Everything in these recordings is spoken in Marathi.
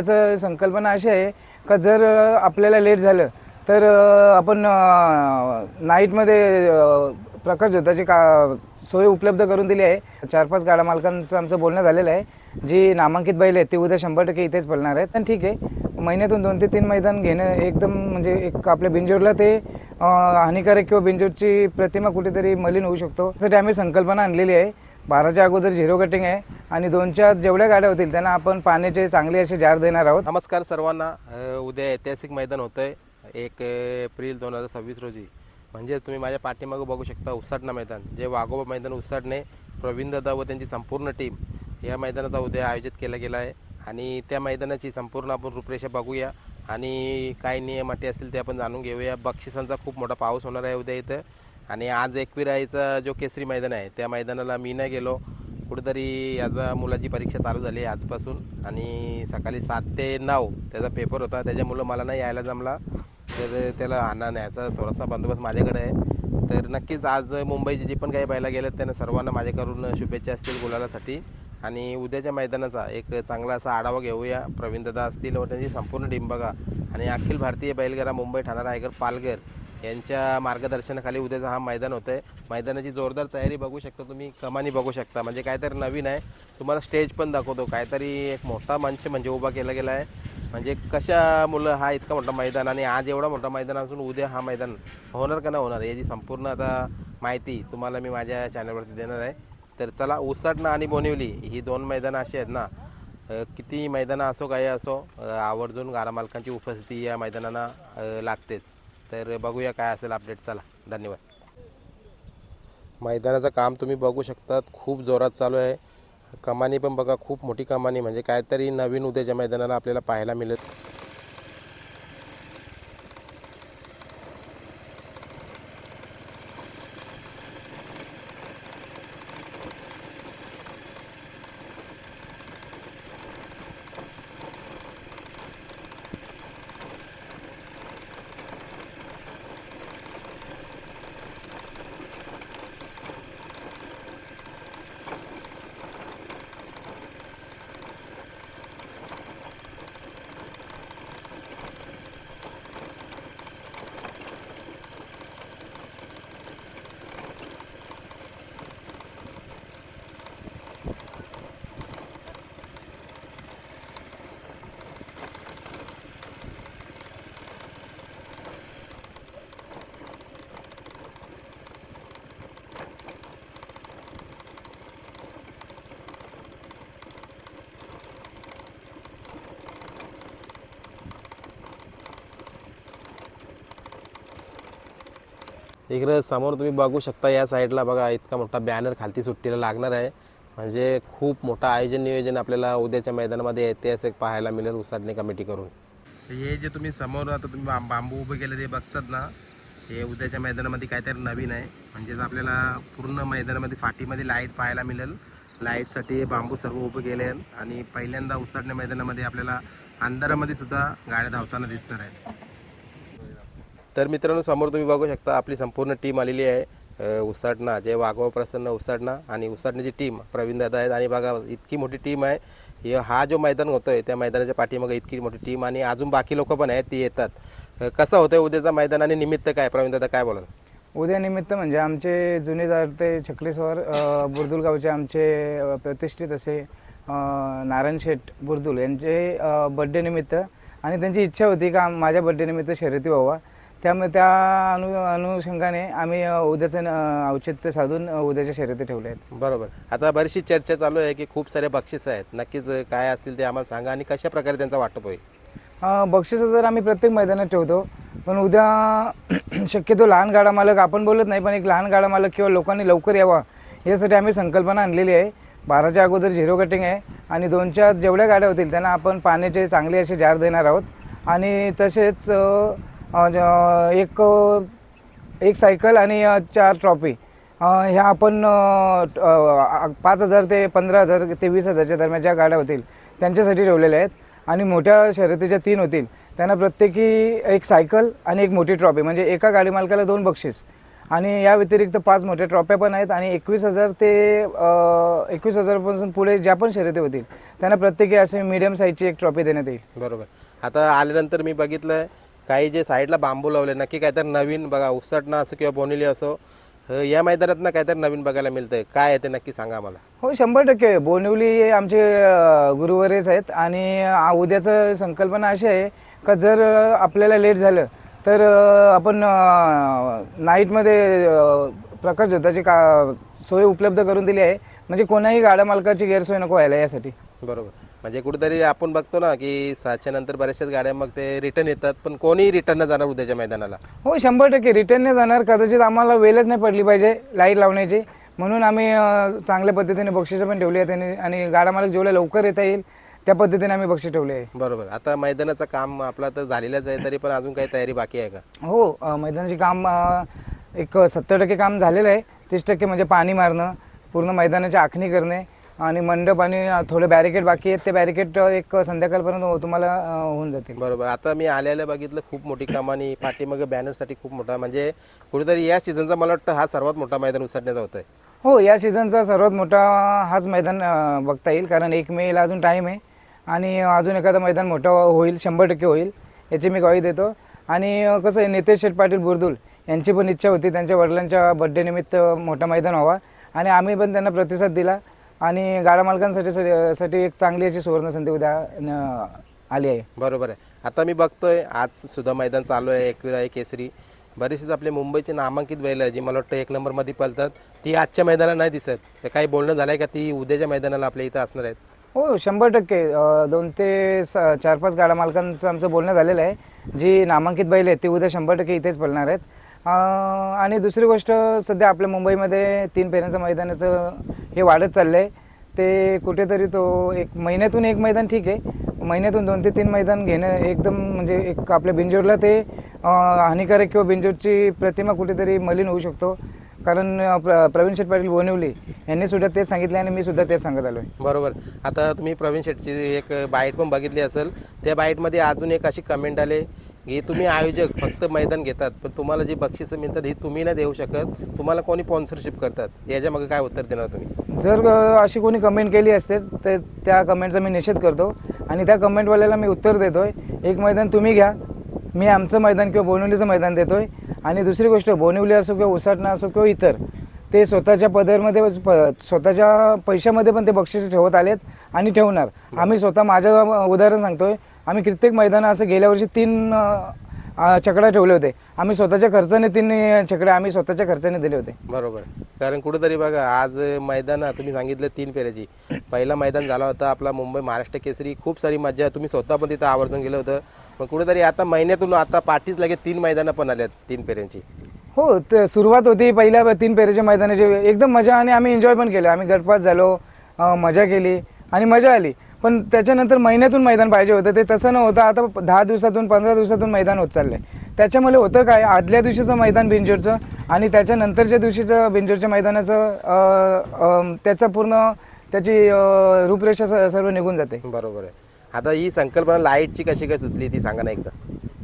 त्याचं संकल्पना अशी आहे का जर आपल्याला लेट झालं तर आपण नाईटमध्ये प्रकाश झोताची सोय उपलब्ध करून दिली आहे. 4-5 गाडा मालकांचं आमचं बोलणं झालेलं आहे. जी नामांकित बैल आहेत ते उद्या 100% इथेच पळणार आहेत. पण ठीक आहे, महिन्यातून 2 ते 3 मैदान घेणं एकदम म्हणजे एक आपल्या बिंजोडला ते हानिकारक किंवा बिंजोडची प्रतिमा कुठेतरी मलिन होऊ शकतो. त्यासाठी आम्ही संकल्पना आणलेली आहे. 12च्या अगोदर 0 कटिंग आहे आणि 2च्या जेवढ्या गाड्या होतील त्यांना आपण पाण्याचे चांगले असे जार देणार आहोत. नमस्कार सर्वांना. उद्या ऐतिहासिक मैदान होतं आहे 1 एप्रिल 2026 रोजी. म्हणजे तुम्ही माझ्या पाठीमागं बघू शकता उसाटणा मैदान, जे वाघोबा मैदान उसाटणे प्रवीण दादा व त्यांची संपूर्ण टीम या मैदानाचा उद्या आयोजित केला गेला आहे. आणि त्या मैदानाची संपूर्ण आपण रूपरेषा बघूया आणि काय नियम अटी असतील ते आपण जाणून घेऊया. बक्षिसांचा खूप मोठा पाऊस होणार आहे उद्या इथं. आणि आज एकविराईचा जो केसरी मैदान आहे त्या मैदानाला मी नाही गेलो. कुठेतरी याचा मुलाची परीक्षा चालू झाली आजपासून आणि सकाळी 7 ते 9 त्याचा पेपर होता, त्याच्यामुळं मला नाही यायला जमला. तर त्याला आणा न्यायचा थोडासा बंदोबस्त माझ्याकडे आहे. तर नक्कीच आज मुंबईचे जे पण काही बैला गेलेत त्यांना सर्वांना माझ्याकडून शुभेच्छा असतील गुलालासाठी. आणि उद्याच्या मैदानाचा एक चांगला असा आढावा घेऊया. प्रवीण दादा असतील व त्यांची संपूर्ण टीम बघा. आणि अखिल भारतीय बैलगाडा मुंबई, ठाणा, रायगड, पालघर यांच्या मार्गदर्शनाखाली उद्याचा हा मैदान होतं आहे. मैदानाची जोरदार तयारी बघू शकता तुम्ही, कमानी बघू शकता. म्हणजे काहीतरी नवीन आहे. तुम्हाला स्टेज पण दाखवतो. काहीतरी एक मोठा मंच म्हणजे उभा केला गेला आहे. म्हणजे कशामुळं हा इतका मोठा मैदान आणि आज एवढा मोठा मैदान असून उद्या हा मैदान होणार का नाही होणार याची संपूर्ण आता माहिती तुम्हाला मी माझ्या चॅनलवरती देणार आहे. तर चला, उसाटणा आणि बोनिवली ही 2 मैदानं अशी आहेत ना, किती मैदानं असो काही असो आवर्जून गाडा मालकांची उपस्थिती या मैदानांना लागतेच. तर बघूया काय असेल अपडेट. चला, धन्यवाद. मैदानाचं काम तुम्ही बघू शकतात, खूप जोरात चालू आहे. कमानी पण बघा, खूप मोठी कमानी. म्हणजे काहीतरी नवीन उद्याच्या मैदानाला आपल्याला पाहायला मिळेल. इकडं समोर तुम्ही बघू शकता, या साईडला बघा इतका मोठा बॅनर खालती सुट्टीला लागणार आहे. म्हणजे खूप मोठं आयोजन नियोजन आपल्याला उद्याच्या मैदानामध्ये ऐतिहासिक पाहायला मिळेल उसाटणे कमिटी करून. हे जे तुम्ही समोर आता तुम्ही बांबू उभे केले ते बघतात ना, हे उद्याच्या मैदानामध्ये काहीतरी नवीन आहे. म्हणजेच आपल्याला पूर्ण मैदानामध्ये फाटीमध्ये लाईट पाहायला मिळेल. लाईटसाठी बांबू सर्व उभे केले आहेत आणि पहिल्यांदा उसाटणे मैदानामध्ये आपल्याला अंधारामध्ये सुद्धा गाड्या धावताना दिसणार आहेत. तर मित्रांनो, समोर तुम्ही बघू शकता आपली संपूर्ण टीम आलेली आहे. उसाटणा जे वाघोबा प्रसन्न उसाटणा आणि उसाटण्याची टीम प्रवीण दादा आहेत. आणि बघा इतकी मोठी टीम आहे. हा जो मैदान होतोय त्या मैदानाच्या पाठीमागे इतकी मोठी टीम आणि अजून बाकी लोक पण आहेत ती येतात. कसं होतंय उद्याचा मैदान आणि निमित्त काय प्रवीण दादा काय बोलाल? उद्या निमित्त म्हणजे आमचे जुने जाते छकलेश्वर बुर्दुल गावचे आमचे प्रतिष्ठित असे नारायण शेठ बुर्दुल यांचे बड्डे निमित्त आणि त्यांची इच्छा होती का माझ्या बड्डे निमित्त शर्यती व्हावा. त्यामुळे त्या अनुषंगाने आम्ही उद्याचं औचित्य साधून उद्याच्या शर्यती ठेवल्या आहेत. बरोबर. आता बरीचशी चर्चा चालू आहे की खूप सारे बक्षीस आहेत. नक्कीच काय असतील ते आम्हाला सांगा आणि कशा प्रकारे त्यांचा वाटप होईल? बक्षिसं तर आम्ही प्रत्येक मैदानात ठेवतो, पण उद्या शक्यतो लहान गाडा मालक आपण बोलत नाही, पण एक लहान गाडा मालक किंवा लोकांनी लवकर यावा यासाठी आम्ही संकल्पना आणलेली आहे. 12च्या अगोदर 0 कटिंग आहे आणि 2च्या जेवढ्या गाड्या होतील त्यांना आपण पाण्याचे चांगले असे जार देणार आहोत. आणि तसेच एक सायकल आणि 4 ट्रॉफी ह्या आपण 5,000 ते 15,000 ते 20,000च्या दरम्यान ज्या गाड्या होतील त्यांच्यासाठी ठेवलेल्या आहेत. आणि मोठ्या शर्यतीच्या 3 होतील त्यांना प्रत्येकी एक सायकल आणि एक मोठी ट्रॉफी, म्हणजे एका गाडी मालकाला 2 बक्षीस आणि या व्यतिरिक्त 5 मोठ्या ट्रॉफ्या पण आहेत आणि 21,000 ते 21,000पासून पुढे ज्या पण शर्यती होतील त्यांना प्रत्येकी असे मीडियम साईजची एक ट्रॉफी देण्यात येईल. बरोबर. आता आल्यानंतर मी बघितलं काही जे साईडला बांबू लावले, नक्की काहीतरी नवीन बघा, उसटणं असो किंवा बोनिली असो, या मैदानात काहीतरी नवीन बघायला मिळतंय. काय आहे ते नक्की सांगा आम्हाला. हो 100% बोनिवली हे आमचे गुरुवरेच आहेत आणि उद्याचं संकल्पना अशी आहे का जर आपल्याला लेट झालं तर आपण नाईटमध्ये प्रकाश झोताची सोय उपलब्ध करून दिली आहे, म्हणजे कोणाही गाडा मालकाची गैरसोय नको व्हायला यासाठी. बरोबर. म्हणजे कुठेतरी आपण बघतो ना की 7च्या नंतर बऱ्याचशाच गाड्या मग ते रिटर्न येतात, पण कोणीही रिटर्न न जाणार उद्याच्या मैदानाला. हो 100% रिटर्नने जाणार. कदाचित आम्हाला वेळच नाही पडली पाहिजे लाईट लावण्याची, म्हणून आम्ही चांगल्या पद्धतीने बक्षिसं पण ठेवली आहेत आणि गाडा मालक जेवढ्या लवकर येता येईल त्या पद्धतीने आम्ही बक्षीस ठेवले आहे. बरोबर. आता मैदानाचं काम आपलं तर झालेलंच आहे, तरी पण अजून काही तयारी बाकी आहे का? हो मैदानाचे काम एक 70% काम झालेलं आहे. 30% म्हणजे पाणी मारणं, पूर्ण मैदानाची आखणी करणे आणि मंडप आणि थोडे बॅरिकेड बाकी आहेत. ते बॅरिकेड एक संध्याकाळपर्यंत तुम्हाला होऊन जातील. बरोबर. आता मी आल्याला बघितलं खूप मोठी काम आणि पाठीमागे बॅनरसाठी खूप मोठा, म्हणजे कुठेतरी या सीझनचा मला वाटतं हा सर्वात मोठा मैदान उसटण्याचा होतोय. हो या सीझनचा सर्वात मोठा हाच मैदान बघता येईल, कारण 1 मेला अजून टाईम आहे आणि अजून एखादं मैदान मोठं होईल, 100% होईल याची मी ग्वाही देतो. आणि कसं आहे, नितेश शेठ पाटील बुरदुल यांची पण इच्छा होती त्यांच्या वडिलांच्या बड्डे निमित्त मोठा मैदान व्हावा आणि आम्ही पण त्यांना प्रतिसाद दिला आणि गाडा मालकांसाठी एक चांगली अशी सुवर्ण संधी उद्या आली आहे. बरोबर आहे. आता मी बघतोय आज सुद्धा मैदान चालू आहे, एकविरा आहे केसरी. बरेचसे आपले मुंबईचे नामांकित बैल जी मला वाटतं 1 नंबरमध्ये पळतात, ती आजच्या मैदानाला नाही दिसत. ते काही बोलणं झालं आहे का ती उद्याच्या मैदानाला आपल्या इथं असणार आहेत? हो 100%. 2 ते 4-5 गाडा मालकांचं आमचं बोलणं झालेलं आहे. जी नामांकित बैल आहेत ती उद्या 100% इथेच पळणार आहेत. आणि दुसरी गोष्ट, सध्या आपल्या मुंबईमध्ये 3 फेऱ्यांचं मैदानाचं हे वाढत चाललं आहे. ते कुठेतरी तो एक महिन्यातून 1 मैदान ठीक आहे, महिन्यातून 2 ते 3 मैदान घेणं एकदम म्हणजे एक आपल्या बिंजोडला ते हानिकारक किंवा बिंजोडची प्रतिमा कुठेतरी मलिन होऊ शकतो. कारण प्रवीण शेठ पाटील बोनिवली यांनी सुद्धा तेच सांगितले आणि मी सुद्धा तेच सांगत आलो आहे. बरोबर. आता तुम्ही प्रवीण शेठची एक बाईट पण बघितली असेल, त्या बाईटमध्ये अजून एक अशी कमेंट आले की तुम्ही आयोजक फक्त मैदान घेतात, पण तुम्हाला जी बक्षिसं मिळतात ही तुम्ही नाही देऊ शकत, तुम्हाला कोणी स्पॉन्सरशिप करतात. याच्या मागे काय उत्तर देणार तुम्ही? जर अशी कोणी कमेंट केली असते तर त्या कमेंटचा मी निषेध करतो आणि त्या कमेंटवाल्याला मी उत्तर देतोय, एक मैदान तुम्ही घ्या, मी आमचं मैदान किंवा बोनिवलीचं मैदान देतोय. आणि दुसरी गोष्ट, बोनिवली असो किंवा उसाटणं असो किंवा इतर, ते स्वतःच्या पदरमध्ये स्वतःच्या पैशामध्ये पण ते बक्षीस ठेवत आलेत आणि ठेवणार. आम्ही स्वतः, माझं उदाहरण सांगतोय, आम्ही कित्येक मैदानं असं गेल्या वर्षी 3 छकडा ठेवले होते. आम्ही स्वतःच्या खर्चाने 3 छकडे आम्ही स्वतःच्या खर्चाने दिले होते. बरोबर. कारण कुठेतरी बघा आज मैदान तुम्ही सांगितलं 3 फेऱ्याची, पहिला मैदान झाला होता आपला मुंबई महाराष्ट्र केसरी, खूप सारी मजा, तुम्ही स्वतः पण तिथं आवर्जून गेलं होतं. पण कुठेतरी आता महिन्यातून आता पाठीच लगेच 3 मैदानं पण आल्यात 3 फेऱ्यांची. हो सुरुवात होती पहिल्या 3 फेऱ्याच्या मैदानाची, एकदम मजा आणि आम्ही एन्जॉय पण केलं. आम्ही गटपास झालो, मजा केली आणि मजा आली. पण त्याच्यानंतर महिन्यातून मैदान पाहिजे होतं, ते तसं न होतं आता 10 दिवसातून 15 दिवसातून मैदान होत चाललं आहे. त्याच्यामुळे होतं काय, आदल्या दिवशीचं मैदान बिंजोरचं आणि त्याच्यानंतरच्या दिवशीचं बिंजोरच्या मैदानाचं त्याचा पूर्ण त्याची रूपरेषा सर्व निघून जाते. बरोबर आहे. आता ही संकल्पना लाईटची कशी काय सुचली ती सांगा ना एकदा.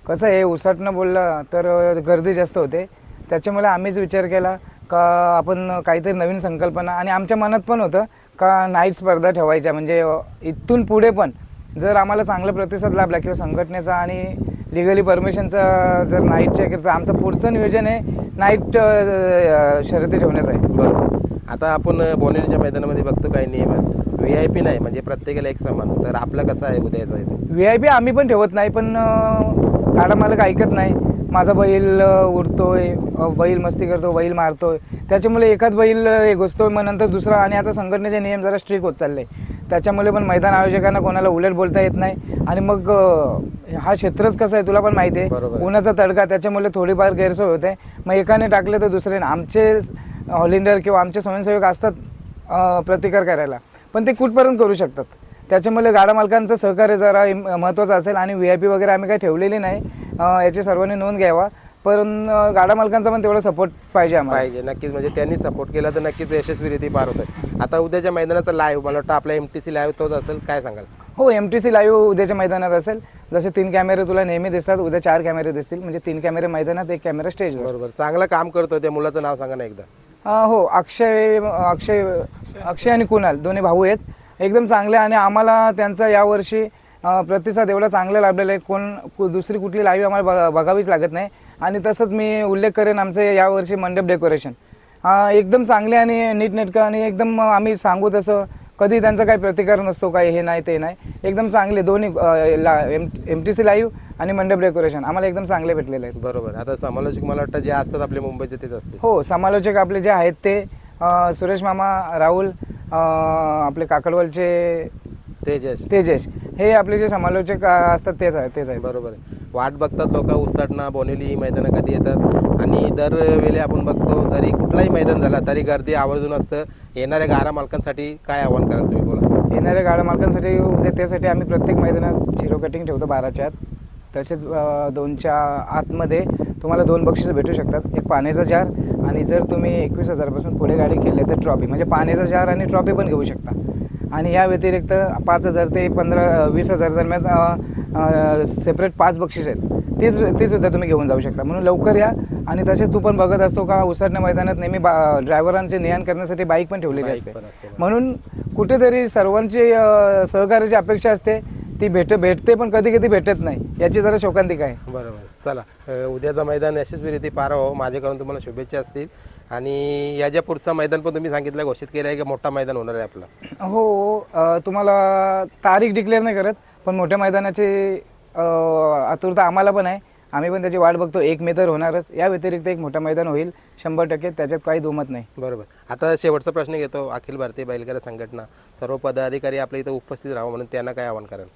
कसं आहे, उसाटणं बोललं तर गर्दी जास्त होते, त्याच्यामुळे आम्हीच विचार केला का आपण काहीतरी नवीन संकल्पना, आणि आमच्या मनात पण होतं का नाईट स्पर्धा ठेवायच्या, म्हणजे इथून पुढे पण जर आम्हाला चांगला प्रतिसाद लाभला किंवा संघटनेचा आणि लिगली परमिशनचा जर नाईटच्या करता, आमचं पुढचं नियोजन आहे नाईट शर्यती ठेवण्याचं आहे. बरोबर. आता आपण बोनेलीच्या मैदानामध्ये बघतो काही नियम आहेत, VIP नाही म्हणजे प्रत्येकाला एक समान, तर आपलं कसं आहे उद्याचं आहे? VIP आम्ही पण ठेवत नाही, पण गाडा मालक ऐकत नाही. माझा बैल उडतोय, बैल मस्ती करतो, बैल मारतोय, त्याच्यामुळे एखाद बैल घुसतोय, मग नंतर दुसरा. आणि आता संघटनेचे नियम जरा स्ट्रिक्ट होत चालले, त्याच्यामुळे पण मैदान आयोजकांना कोणाला उलट बोलता येत नाही. आणि मग हा क्षेत्रच कसं आहे तुला पण माहिती आहे, उन्हाचा तडका, त्याच्यामुळे थोडीफार गैरसोय होते. मग एकाने टाकले तर दुसऱ्याने, आमचे हॉलिंडर किंवा आमचे स्वयंसेवक असतात प्रतिकार करायला, पण ते कुठपर्यंत करू शकतात. त्याच्यामुळे गाडा मालकांचं सहकार्य जरा महत्त्वाचं असेल. आणि VIP वगैरे आम्ही काही ठेवलेली नाही, याची सर्वांनी नोंद घ्यावा. पण गाडा मालकांचा पण तेवढा सपोर्ट पाहिजे आम्हाला. पाहिजे नक्कीच, म्हणजे त्यांनी सपोर्ट केला तर नक्कीच यशस्वीरित्या पार होतं. आता उद्याच्या मैदानाचा लाईव्ह मला वाटतं आपला MTC लाईव्ह तोच असेल, काय सांगाल? हो MTC लाईव्ह उद्याच्या मैदानात असेल. जसे 3 कॅमेरे तुला नेहमी दिसतात, उद्या 4 कॅमेरे दिसतील. म्हणजे 3 कॅमेरे मैदानात, 1 कॅमेरा स्टेजवर. बरोबर, चांगलं काम करतो. त्या मुलाचं नाव सांगा ना एकदा. हो, अक्षय अक्षय अक्षय आणि कुणाल दोन्ही भाऊ आहेत, एकदम चांगले. आणि आम्हाला त्यांचा यावर्षी प्रतिसाद एवढा चांगला लाभलेला आहे, दुसरी कुठली लाईव्ह आम्हाला बघावीच लागत नाही. आणि तसंच मी उल्लेख करेन आमचं यावर्षी मंडप डेकोरेशन एकदम चांगले आणि नीटनेटकं, आणि एकदम आम्ही सांगू तसं कधी त्यांचा काही प्रतिकार नसतो, काही हे नाही ते नाही, एकदम चांगले दोन्ही MTC लाईव्ह आणि मंडप डेकोरेशन आम्हाला एकदम चांगले भेटलेले आहेत. बरोबर. आता समालोचक मला वाटतं जे असतात आपले मुंबईचे तेच असतील. हो, समालोचक आपले जे आहेत ते सुरेश मामा, राहुल, आपले काकडवालचे तेजस, हे आपले जे समालोचक असतात तेच आहेत. बरोबर आहे. वाट बघतात लोक उसाटणा बोनेली ही मैदानं कधी येतात, आणि दरवेळी आपण बघतो जरी कुठलाही मैदान झाला तरी गर्दी आवर्जून असतं. येणाऱ्या गाडा मालकांसाठी काय आव्हान कराल तुम्ही, बोला. येणाऱ्या गाड्या मालकांसाठी उद्या त्यासाठी आम्ही प्रत्येक मैदानात झिरो कटिंग ठेवतो 12च्या आत. तसेच 2च्या आतमध्ये तुम्हाला 2 बक्षिसं भेटू शकतात, एक पाण्याचा जार, आणि जर तुम्ही 21,000पासून पुढे गाडी खेळली तर ट्रॉफी, म्हणजे पाण्याचा जार आणि ट्रॉफी पण घेऊ शकता. आणि या व्यतिरिक्त 5,000 ते 15-20,000 दरम्यान सेपरेट 5 बक्षीस आहेत, ती सुद्धा तुम्ही घेऊन जाऊ शकता. म्हणून लवकर या. आणि तसेच तू पण बघत असतो का उसाटण्या मैदानात नेहमी ड्रायव्हरांचे ने-आण करण्यासाठी बाईक पण ठेवलेली असते. म्हणून कुठेतरी सर्वांची सहकार्याची अपेक्षा असते, ती भेटते पण कधी कधी भेटत नाही, याची जरा शोकांतिका आहे. बरोबर. चला, उद्याचं मैदान यशस्वीरित्या पार हो, माझ्याकडून तुम्हाला शुभेच्छा असतील. आणि याच्या पुढचं मैदान पण तुम्ही सांगितलं, घोषित केलं आहे की मोठा मैदान होणार आहे आपलं. हो, तुम्हाला तारीख डिक्लेअर नाही करत, पण मोठ्या मैदानाची आतुरता आम्हाला पण आहे. आम्ही पण त्याची वाट बघतो. 1 मे तर होणारच, या व्यतिरिक्त एक मोठं मैदान होईल 100%, त्याच्यात काही दुमत नाही. बरोबर. आता शेवटचा प्रश्न घेतो. अखिल भारतीय बैलगाडा संघटना सर्व पदाधिकारी आपल्या इथं उपस्थित राहावं म्हणून त्यांना काय आवाहन कराल?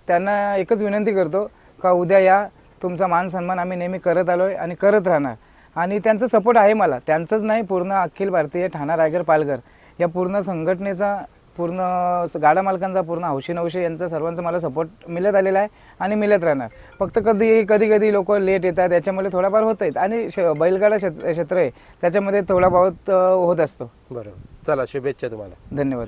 त्यांना एकच विनंती करतो का उद्या या, तुमचा मान सन्मान आम्ही नेहमी करत आलो आहे आणि करत राहणार. आणि त्यांचा सपोर्ट आहे मला, त्यांचंच नाही, पूर्ण अखिल भारतीय ठाणा रायगड पालघर या पूर्ण संघटनेचा, पूर्ण गाडा मालकांचा, पूर्ण हौशी यांचा, सर्वांचा मला सपोर्ट मिळत आलेला आहे आणि मिळत राहणार. फक्त कधी लोक लेट येतात, याच्यामुळे थोडाफार होत आहेत. आणि बैलगाडा क्षेत्र आहे, त्याच्यामध्ये थोडा बहुत होत असतो. बरोबर. चला, शुभेच्छा तुम्हाला. धन्यवाद.